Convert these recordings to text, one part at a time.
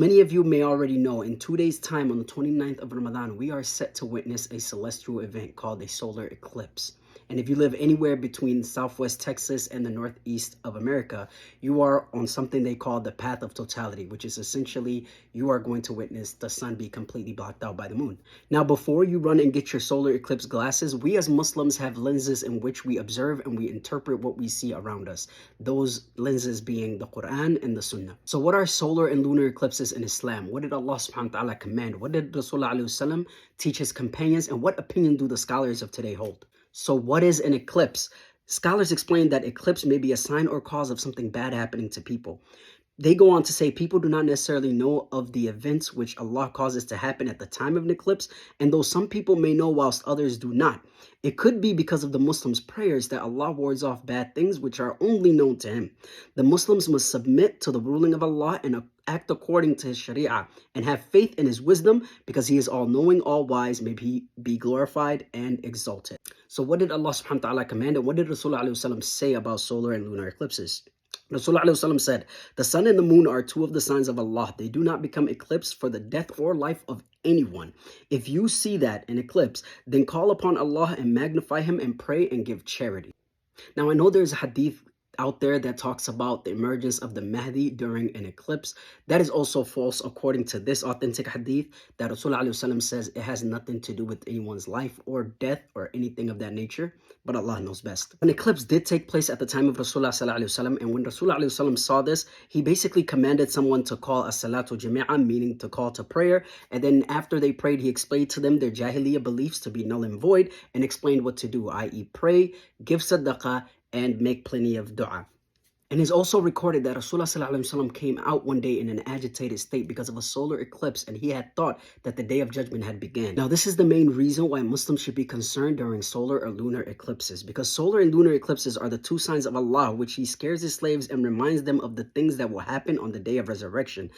Many of you may already know, in 2 days' time, on the 29th of Ramadan, we are set to witness a celestial event called a solar eclipse. And if you live anywhere between Southwest Texas and the Northeast of America, you are on something they call the path of totality, which is essentially you are going to witness the sun be completely blocked out by the moon. Now, before you run and get your solar eclipse glasses, we as Muslims have lenses in which we observe and we interpret what we see around us. Those lenses being the Quran and the Sunnah. So what are solar and lunar eclipses in Islam? What did Allah subhanahu wa ta'ala command? What did Rasulullah teach his companions? And what opinion do the scholars of today hold? So what is an eclipse? Scholars explain that eclipse may be a sign or cause of something bad happening to people. They go on to say people do not necessarily know of the events which Allah causes to happen at the time of an eclipse, and though some people may know whilst others do not. It could be because of the Muslims' prayers that Allah wards off bad things which are only known to Him. The Muslims must submit to the ruling of Allah and act according to His Sharia and have faith in His wisdom because He is all-knowing, all-wise, may He be glorified and exalted. So what did Allah subhanahu wa ta'ala command and what did Rasulullah say about solar and lunar eclipses? Rasulullah said, the sun and the moon are two of the signs of Allah. They do not become eclipsed for the death or life of anyone. If you see that, an eclipse, then call upon Allah and magnify Him and pray and give charity. Now, I know there's a hadith out there that talks about the emergence of the Mahdi during an eclipse. That is also false according to this authentic hadith that Rasulullah says it has nothing to do with anyone's life or death or anything of that nature, but Allah knows best. An eclipse did take place at the time of Rasulullah, and when Rasulullah saw this, he basically commanded someone to call as-salatu jami'an, meaning to call to prayer, and then after they prayed, he explained to them their jahiliyyah beliefs to be null and void and explained what to do, i.e. pray, give sadaqah, and make plenty of dua. And it's also recorded that Rasulullah came out one day in an agitated state because of a solar eclipse, and he had thought that the day of judgment had begun. Now, this is the main reason why Muslims should be concerned during solar or lunar eclipses, because solar and lunar eclipses are the two signs of Allah, which He scares His slaves and reminds them of the things that will happen on the day of resurrection.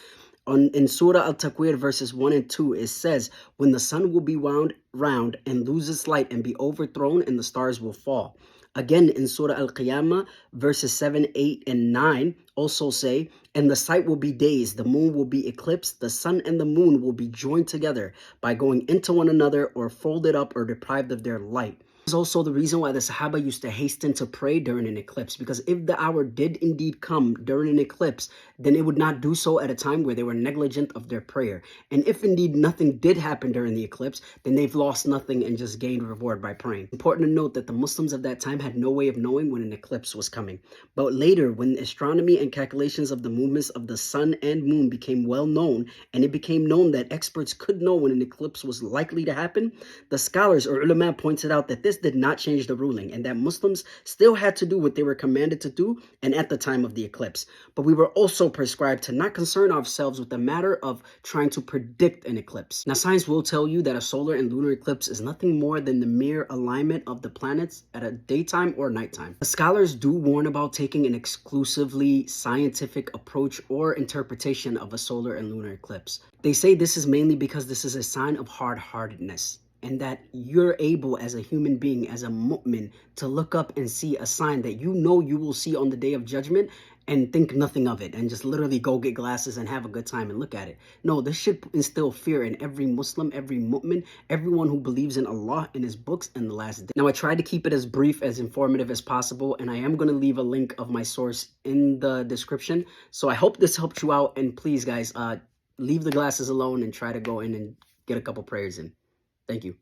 In Surah Al-Takwir verses 1 and 2, it says, when the sun will be wound round and lose its light and be overthrown and the stars will fall. Again, in Surah Al-Qiyamah, verses 7, 8, and 9 also say, and the sight will be dazed, the moon will be eclipsed, the sun and the moon will be joined together by going into one another or folded up or deprived of their light. This is also the reason why the Sahaba used to hasten to pray during an eclipse, because if the hour did indeed come during an eclipse, then it would not do so at a time where they were negligent of their prayer. And if indeed nothing did happen during the eclipse, then they've lost nothing and just gained reward by praying. Important to note that the Muslims of that time had no way of knowing when an eclipse was coming. But later, when astronomy and calculations of the movements of the sun and moon became well known, and it became known that experts could know when an eclipse was likely to happen, the scholars or ulama pointed out that this did not change the ruling and that Muslims still had to do what they were commanded to do and at the time of the eclipse. But we were also prescribed to not concern ourselves with the matter of trying to predict an eclipse. Now, science will tell you that a solar and lunar eclipse is nothing more than the mere alignment of the planets at a daytime or nighttime. The scholars do warn about taking an exclusively scientific approach or interpretation of a solar and lunar eclipse. They say this is mainly because this is a sign of hard-heartedness, and that you're able as a human being, as a mu'min, to look up and see a sign that you know you will see on the day of judgment and think nothing of it and just literally go get glasses and have a good time and look at it. No, this should instill fear in every Muslim, every mu'min, everyone who believes in Allah and His books and the last day. Now, I tried to keep it as brief, as informative as possible, and I am going to leave a link of my source in the description. So I hope this helped you out, and please guys, leave the glasses alone and try to go in and get a couple prayers in. Thank you.